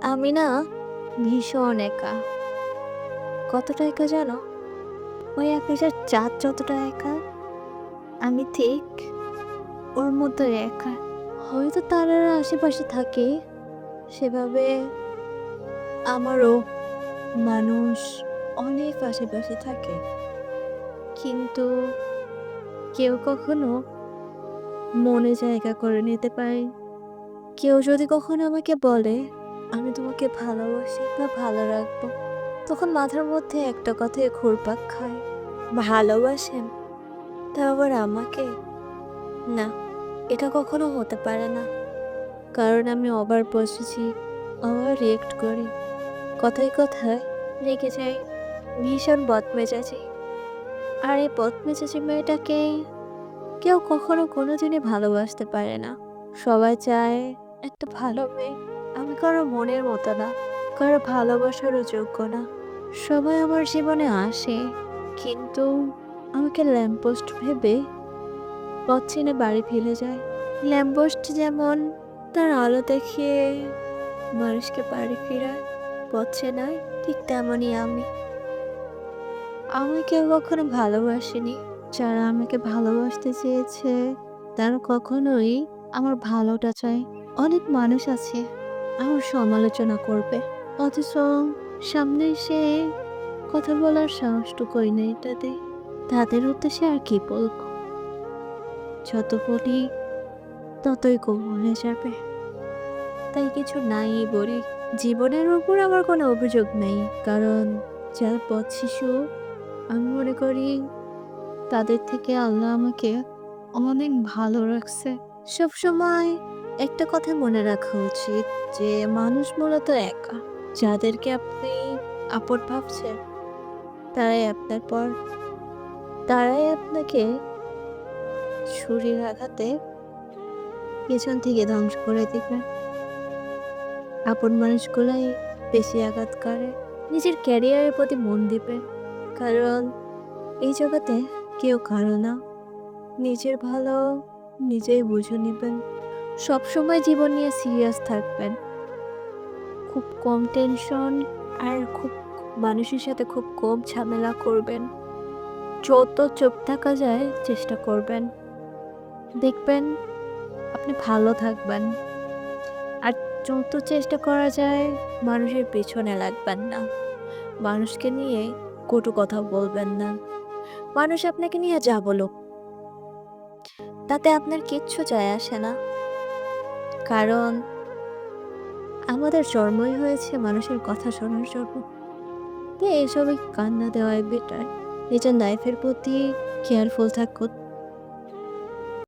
আমি না ভীষণ একা। কতটা একা জানো? ওই আকাশের চাঁদ যতটা একা, আমি ঠিক ওর মতো একা। হয়তো তারারা আশেপাশে থাকে, সেভাবে আমারও মানুষ অনেক আশেপাশে থাকে। কিন্তু কেউ কখনো মনে জায়গা করে নিতে পারে। কেউ যদি কখনো আমাকে বলে, আমি তোমাকে ভালোবাসি বা ভালো রাখবো, তখন মাথার মধ্যে একটা কথাই ঘুরপাক খায়, ভালোবাসেন? তা আবার আমাকে? না, এটা কখনো হতে পারে না। কারণ আমি ওভার পসেসিভ, ওভার রিয়েক্ট করি, কথায় কথায় রেগে যাই, ভীষণ বদমেজাজি। আর এই বদমেজাজি মেয়েটাকে কেউ কখনো কোনোদিনই ভালোবাসতে পারে না। সবাই চায় একটা ভালো মেয়ে। আমি কারো মনের মতো না, কারো ভালোবাসারও যোগ্য না। সবাই আমার জীবনে আসে, কিন্তু আমাকে ল্যাম্পপোস্ট ভেবে পথ চিনে বাড়ি ফিরে যায়। ল্যাম্পপোস্ট যেমন তার আলো দেখিয়ে মানুষকে বাড়ি ফিরায়, পথ চেনায়, ঠিক তেমনই আমি। আমি কেউ কখনো ভালোবাসিনি। যারা আমাকে ভালোবাসতে চেয়েছে তারা কখনোই আমার ভালোটা চায়। অনেক মানুষ আছে আমার সমালোচনা করবে, অথচ সামনে এসে কথা বলার সাহসটুকুই নেই তাদের। তাদের উদ্দেশ্যে আর কি বলবো? যত বলি ততই কম হয়ে যাবে, তাই কিছু নাই বলি। জীবনের উপর আমার কোনো অভিযোগ নেই, কারণ যারা পথ শিশু, আমি মনে করি তাদের থেকে আল্লাহ আমাকে অনেক ভালো রাখছে। সবসময় একটা কথা মনে রাখা উচিত যে মানুষ মূলত একা। যাদেরকে আপনি আপন ভাবছেন তারাই আপনার পর, তারাই আপনাকে ছুরির আঘাতে পেছন থেকে ধ্বংস করে দিবে। আপন মানুষগুলাই বেশি আঘাত করে। নিজের ক্যারিয়ারের প্রতি মন দিবেন, কারণ এই জগতে কেউ কারো না। নিজের ভালো নিজেই বুঝে নিবেন। সবসময় জীবন নিয়ে সিরিয়াস থাকবেন, খুব কম টেনশন, আর খুব মানুষের সাথে খুব কম ঝামেলা করবেন। যত চুপ থাকা যায় চেষ্টা করবেন, দেখবেন আপনি ভালো থাকবেন। আর যত চেষ্টা করা যায় মানুষের পেছনে লাগবেন না, মানুষকে নিয়ে কটু কথা বলবেন না। মানুষ আপনাকে নিয়ে যা বলুক, তাতে আপনার কিচ্ছু যায় আসে না। কারণ আমাদের জন্মই হয়েছে মানুষের কথা শোনার জন্য। তো এসবে কান্না দেওয়াই বেটার। নিজের লাইফের প্রতি কেয়ারফুল থাকুন।